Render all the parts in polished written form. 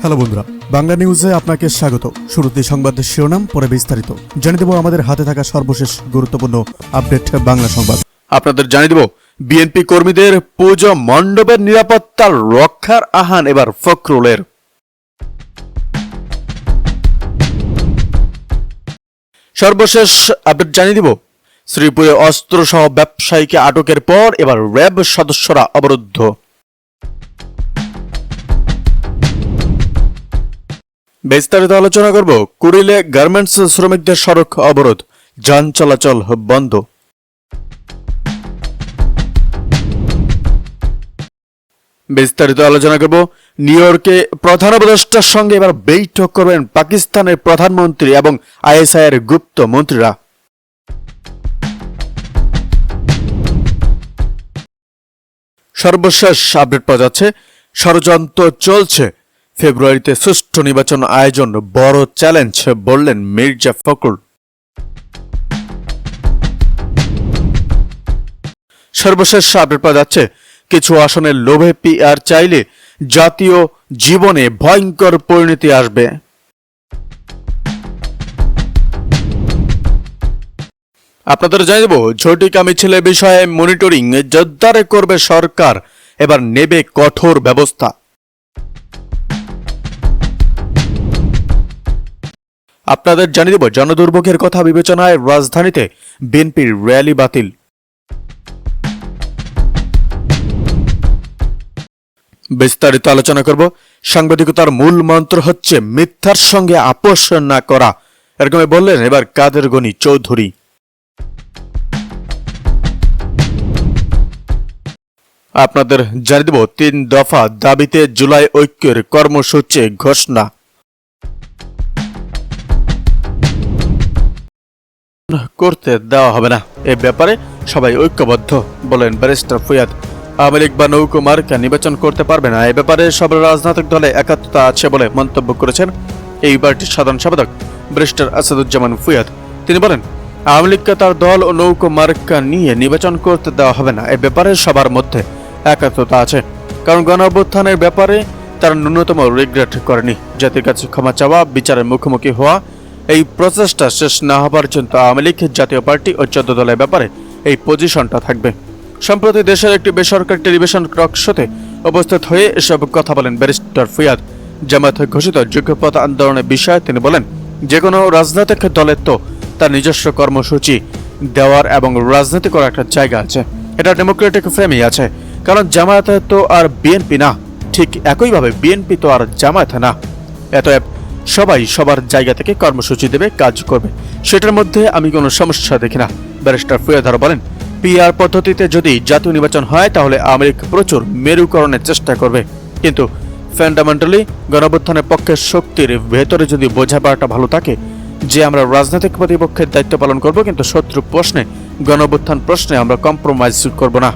Hello বন্ধুরা, বাংলা নিউজে আপনাকে স্বাগত। শুরুতে সংবাদের শিরোনাম, পরে বিস্তারিত জানিয়ে দেব আমাদের হাতে থাকা সর্বশেষ গুরুত্বপূর্ণ আপডেট বাংলা সংবাদ। আপনাদের জানিয়ে দেব বিএনপি কর্মীদের পুজো মণ্ডপের নিরাপত্তা রক্ষার আহ্বান এবার ফখরুলের। সর্বশেষ আপডেট জানিয়ে দিব শ্রীপুরে অস্ত্রসহ ব্যবসায়ীকে আটকের পর এবার র্যাব সদস্যরা অবরুদ্ধ। বিস্তারিত আলোচনা করব কুড়িলে গার্মেন্টস শ্রমিকদের সড়ক অবরোধ, যান চলাচল বন্ধ। বিস্তারিত আলোচনা করব নিউ ইয়র্কে প্রধান উপদেষ্টার সঙ্গে এবার বৈঠক করবেন পাকিস্তানের প্রধানমন্ত্রী এবং আইএসআই এর গুপ্ত মন্ত্রীরা। সর্বশেষ আপডেট পাওয়া যাচ্ছে, ষড়যন্ত্র চলছে, ফেব্রুয়ারিতে সুষ্ঠু নির্বাচন আয়োজন বড় চ্যালেঞ্জ বললেন মির্জা ফখরুল। সর্বশেষ আপডেট পাওয়া যাচ্ছে, কিছু আসনের লোভে পিআর চাইলে জাতীয় জীবনে ভয়ঙ্কর পরিণতি আসবে। আপনাদের জানিয়ে দেব ঝটিকা মিছিলের বিষয়ে মনিটরিং জোরদার করবে সরকার, এবার নেবে কঠোর ব্যবস্থা। আপনাদের জানিয়ে দেব জনদুর্ভোগের কথা বিবেচনায় রাজধানীতে বিএনপির র্যালি বাতিল। বিস্তারিত আলোচনা করব, সাংবাদিকতার মূল মন্ত্র হচ্ছে মিথ্যার সঙ্গে আপোষ না করা, এরকম বললেন এবার কাদের গনি চৌধুরী। আপনাদের জানিয়ে দেব 3 দফা দাবিতে জুলাই ঐক্যের কর্মসূচি ঘোষণা। করতে দেওয়া হবে না, এ ব্যাপারে সবাই ঐক্যবদ্ধ বলেন ব্যারিস্টার ফুয়াদ। আওয়ামী লীগ বা নৌকো মার্কা নির্বাচন করতে পারবে না, এ ব্যাপারে সব রাজনৈতিক দলে একাত্মতা আছে বলে মন্তব্য করেছেন এই পার্টির সাধারণ সম্পাদক ব্যারিস্টার আসাদুজ্জামান ফুয়াদ। তিনি বলেন, আওয়ামী লীগকে তার দল ও নৌকো মার্কা নিয়ে নির্বাচন করতে দেওয়া হবে না, এ ব্যাপারে সবার মধ্যে একাত্মতা আছে, কারণ গণ অভ্যুত্থানের ব্যাপারে তারা ন্যূনতম রিগ্রেট করেনি। জাতির কাছে ক্ষমা চাওয়া, বিচারের মুখোমুখি হওয়া, এই প্রচেষ্টা শেষ না হওয়া পর্যন্ত আওয়ামী লীগ জাতীয় পার্টি ও 14 দলের ব্যাপারে এই পজিশনটা থাকবে। সম্প্রতি দেশের একটি বেসরকারি টেলিভিশন টক শোতে উপস্থিত হয়ে এসব কথা বলেন ব্যারিস্টার ফুয়াদ। জামায়াত ঘোষিত যুগপথ আন্দোলনের বিষয়ে তিনি বলেন, যে কোনো রাজনৈতিক দলের তো তার নিজস্ব কর্মসূচি দেওয়ার এবং রাজনীতি করার একটা জায়গা আছে, এটা ডেমোক্রেটিক ফ্রেমই আছে, কারণ জামায়াত তো আর বিএনপি না, ঠিক একইভাবে বিএনপি তো আর জামায়াত না। এতএব সবাই সবার জায়গা থেকে কর্মসূচি দেবে, কাজ করবে, সেটার মধ্যে আমি কোনো সমস্যা দেখি না। ব্যারিস্টার ফুয়াদ আরো বলেন, পিআর পদ্ধতিতে যদি জাতীয় নির্বাচন হয় তাহলে আওয়ামী লীগ প্রচুর মেরুকরণের চেষ্টা করবে, কিন্তু ফান্ডামেন্টালি গণঅভ্যুত্থানের পক্ষের শক্তির ভেতরে যদি বোঝাপড়াটা ভালো থাকে যে আমরা রাজনৈতিক প্রতিপক্ষের দায়িত্ব পালন করব, কিন্তু শত্রু প্রশ্নে গণঅভ্যুত্থান প্রশ্নে আমরা কম্প্রোমাইজ করব না।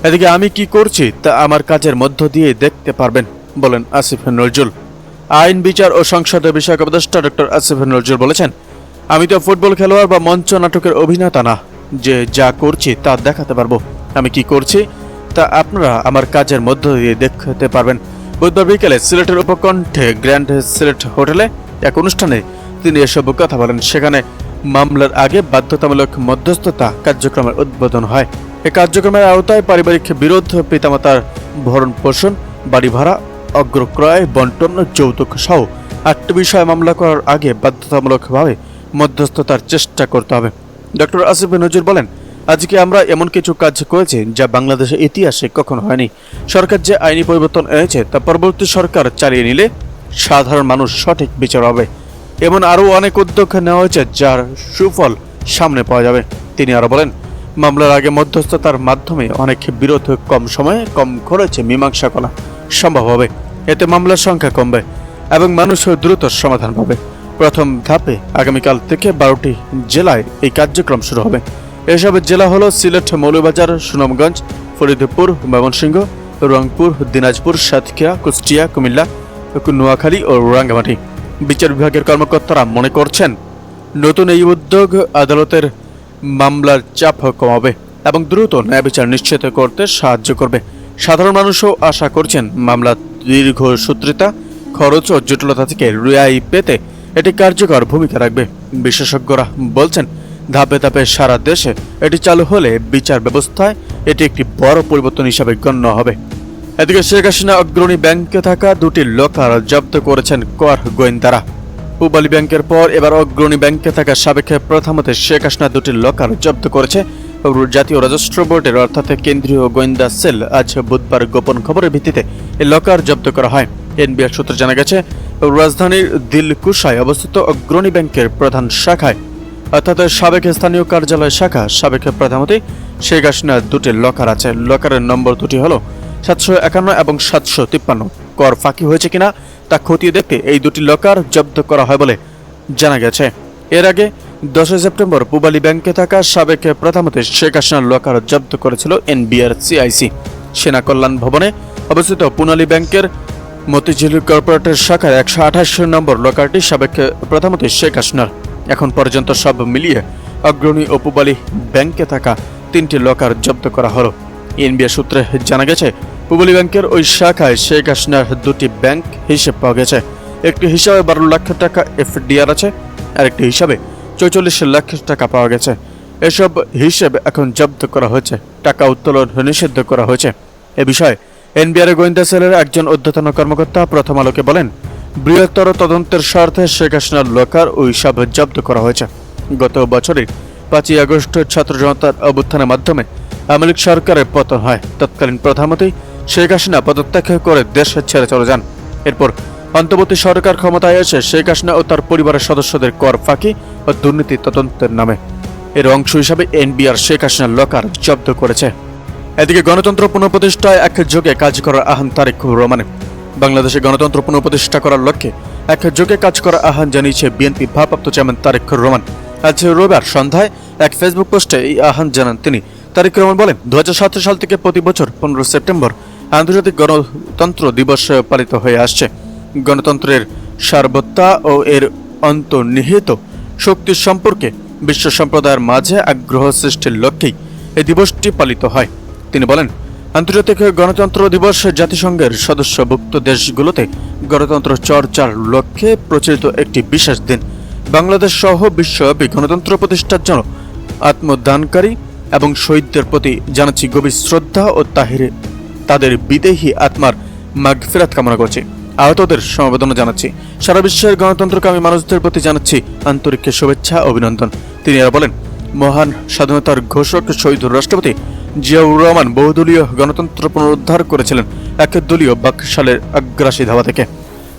এদিকে আমি কি করছি তা আমার কাজের মধ্য দিয়ে দেখতে পারবেন বলেন আসিফ নজরুল। আইন, বিচার ও সংসদীয় বিষয়ক উপদেষ্টা ডক্টর আসিফ নজরুল বলেছেন, আমি তো ফুটবল খেলোয়াড় বা মঞ্চ নাটকের অভিনেতা না যে যা করছি তা দেখাতে পারবো, আমি কি করছি তা আপনারা আমার কাজের মধ্য দিয়ে দেখতে পারবেন। বুধবার বিকেলে সিলেটের উপকণ্ঠে গ্র্যান্ড সিলেট হোটেলে এক অনুষ্ঠানে তিনি এসব কথা বলেন। সেখানে মামলার আগে বাধ্যতামূলক মধ্যস্থতা কার্যক্রমের উদ্বোধন হয়। এই কার্যক্রমের আওতায় পারিবারিক বিরোধ, পিতামাতার ভরণ পোষণ, বাড়ি ভাড়া, অগ্রক্রয়, বন্টন, যৌতুক সহ 8টি বিষয়ে মামলা করার আগে বাধ্যতামূলকভাবে মধ্যস্থতার চেষ্টা করতে হবে। ডক্টর আসিফ নজরুল বলেন, আজকে আমরা এমন কিছু কাজ করেছি যা বাংলাদেশের ইতিহাসে কখনো হয়নি। সরকার যে আইনি পরিবর্তন এনেছে তা পরবর্তী সরকার চালিয়ে নিলে সাধারণ মানুষ সঠিক বিচার হবে। এমন আরও অনেক উদ্যোগ নেওয়া হয়েছে যার সুফল সামনে পাওয়া যাবে। তিনি আরো বলেন, মামলার আগে মধ্যস্থতার মাধ্যমে অনেক বিরোধ কম সময়ে কম খরচে মীমাংসা করা সম্ভব হবে। এতে মামলার সংখ্যা কমবে এবং মানুষ দ্রুত সমাধান পাবে। প্রথম ধাপে আগামীকাল থেকে 12টি জেলায় এই কার্যক্রম শুরু হবে। এসব জেলা হলো সিলেট, মৌলভীবাজার, সুনামগঞ্জ, ফরিদপুর, ময়মনসিংহ, রংপুর, দিনাজপুর, সাতক্ষীরা, কুষ্টিয়া, কুমিল্লা, নোয়াখালী ও রাঙ্গামাটি। বিচার বিভাগের কর্মকর্তারা মনে করছেন নতুন এই উদ্যোগ আদালতের মামলার চাপ কমাবে এবং দ্রুত ন্যায় বিচার নিশ্চিত করতে সাহায্য করবে। সাধারণ মানুষও আশা করছেন মামলার দীর্ঘসূত্রিতা খরচ ও জটিলতা থেকে রেহাই পেতে এটি কার্যকর ভূমিকা রাখবে। বিশেষজ্ঞরা বলছেন, ধাপে ধাপে সারা দেশে এটি চালু হলে বিচার ব্যবস্থায় এটি একটি বড় পরিবর্তন হিসাবে গণ্য হবে। এদিকে শেখ হাসিনা অগ্রণী ব্যাংকে থাকা দুটি লকার জব্দ করেছেন কর গোয়েন্দারা। পূবালী ব্যাংকের পর এবার অগ্রণী ব্যাংকে থাকা সাবেক প্রধানমন্ত্রী শেখ হাসিনা দুটি লকার জব্দ করেছে জাতীয় রাজস্ব বোর্ডের অর্থাৎ কেন্দ্রীয় গোয়েন্দা সেল। আজ বুধবার গোপন খবরের ভিত্তিতে এই লকার জব্দ করা হয়। এনবিআর সূত্রে জানা গেছে, রাজধানীর দিলকুশায় অবস্থিত অগ্রণী ব্যাংকের প্রধান শাখায় অর্থাৎ সাবেক স্থানীয় কার্যালয় শাখা সাবেক প্রধানমন্ত্রী শেখ হাসিনার দুটি লকার আছে। লকারের নম্বর দুটি হল 751 এবং 753। কর ফাঁকি হয়েছে কিনা তা খতিয়ে দেখতে এই দুটি লকার জব্দ করা হয় বলে জানা গেছে। এর আগে 10 সেপ্টেম্বর পূবালী ব্যাংকে থাকা সাবেক প্রধানমন্ত্রী শেখ হাসিনার লকার জব্দ করেছিল এনবিআর সিআইসি। সেনা কল্যাণ ভবনে অবস্থিত পুনালী ব্যাংকের মতিঝিল কর্পোরেটের শাখার 128 নম্বর লকারটি সাবেক প্রধানমন্ত্রী শেখ হাসিনার। এখন পর্যন্ত সব মিলিয়ে অগ্রণী ও পূবালী ব্যাংকে থাকা 3টি লকার জব্দ করা হলো। এনবিআর সূত্রে জানা গেছে, পূবালী ব্যাংকের ওই শাখায় শেখ হাসিনার দুটি ব্যাংক হিসেব পাওয়া গেছে। একটি হিসাবে 12 লাখ টাকা এফডিআর আছে, আর একটি হিসাবে 44 লাখ টাকা পাওয়া গেছে। এসব হিসেব এখন জব্দ করা হয়েছে, টাকা উত্তোলন নিষিদ্ধ করা হয়েছে। এ বিষয়ে এনবিআর গোয়েন্দা সেলের একজন ঊর্ধ্বতন কর্মকর্তা প্রথম আলোকে বলেন, বৃহত্তর তদন্তের স্বার্থে শেখ হাসিনার লকার ও হিসাব জব্দ করা হয়েছে। গত বছরের 5 আগস্ট ছাত্র জনতার অভ্যুত্থানের মাধ্যমে আওয়ামী লীগ সরকারের পতন হয়। তৎকালীন প্রধানমন্ত্রী শেখ হাসিনা পদত্যাগ করে দেশ ছেড়ে চলে যান। এরপর অন্তর্বর্তী সরকার ক্ষমতায় এসে শেখ হাসিনা ও তার পরিবারের সদস্যদের কর ফাঁকি ও দুর্নীতি তদন্তের নামে এর অংশ হিসাবে এনবিআর শেখ হাসিনার লকার জব্দ করেছে। এদিকে গণতন্ত্র পুনঃপ্রতিষ্ঠায় একযোগে কাজ করার আহ্বান তারেক রহমানের। বাংলাদেশে গণতন্ত্র পুনঃপ্রতিষ্ঠা করার লক্ষ্যে একযোগে কাজ করার আহ্বান জানিয়েছে বিএনপি ভারপ্রাপ্ত চেয়ারম্যান তারেক রহমান। আজ রবিবার সন্ধ্যায় এক ফেসবুক পোস্টে এই আহ্বান জানান তিনি। তারেক রহমান বলেন, 2017 সাল থেকে প্রতি বছর 15 সেপ্টেম্বর আন্তর্জাতিক গণতন্ত্র দিবস পালিত হয়ে আসছে। গণতন্ত্রের সার্বত্তা ও এর অন্তর্নিহিত শক্তি সম্পর্কে বিশ্ব সম্প্রদায়ের মাঝে আগ্রহ সৃষ্টির লক্ষ্যেই এই দিবসটি পালিত হয়। তিনি বলেন, আন্তর্জাতিক গণতন্ত্র দিবস জাতিসংঘের সদস্যভুক্ত দেশগুলোতে গণতন্ত্র চর্চার লক্ষ্যে প্রচলিত একটি বিশেষ দিন। বাংলাদেশ সহ বিশ্বব্যাপী গণতন্ত্র প্রতিষ্ঠার জন্য আত্মদানকারী এবং শহীদদের প্রতি জানাচ্ছি গভীর শ্রদ্ধা ও তাদের বিদেহী আত্মার মাগফিরাত কামনা করছি। আহতদের সমবেদনা জানাচ্ছি। সারা বিশ্বের গণতন্ত্রকামী মানুষদের প্রতি জানাচ্ছি আন্তরিক শুভেচ্ছা অভিনন্দন। তিনি আরো বলেন, মহান স্বাধীনতার ঘোষক শহীদ রাষ্ট্রপতি জিয়াউর রহমান বহুদলীয় গণতন্ত্র পুনরুদ্ধার করেছিলেন একদলীয় বাকশালের আগ্রাসী ধাওয়া থেকে।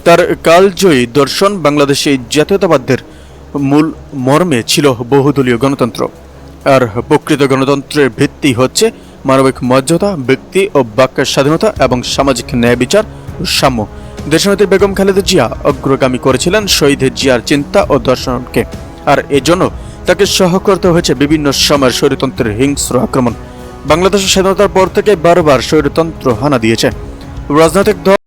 তার কালজয়ী দর্শন বাংলাদেশি জাতীয়তাবাদের মূল মর্মে ছিল বহুদলীয় গণতন্ত্র। আর প্রকৃত গণতন্ত্রের ভিত্তি হচ্ছে মানবিক মর্যাদা, ব্যক্তি ও বাক্যের স্বাধীনতা এবং সামাজিক ন্যায় বিচার ও সাম্য। দেশনেত্রী বেগম খালেদা জিয়া অগ্রগামী করেছিলেন শহীদ জিয়ার চিন্তা ও দর্শনকে, আর এজন্য তাকে সহ করতে হয়েছে বিভিন্ন সময়ের স্বৈরতন্ত্রের হিংস্র আক্রমণ। বাংলাদেশের স্বাধীনতার পর থেকে বারবার স্বৈরতন্ত্র হানা দিয়েছে। রাজনৈতিক দল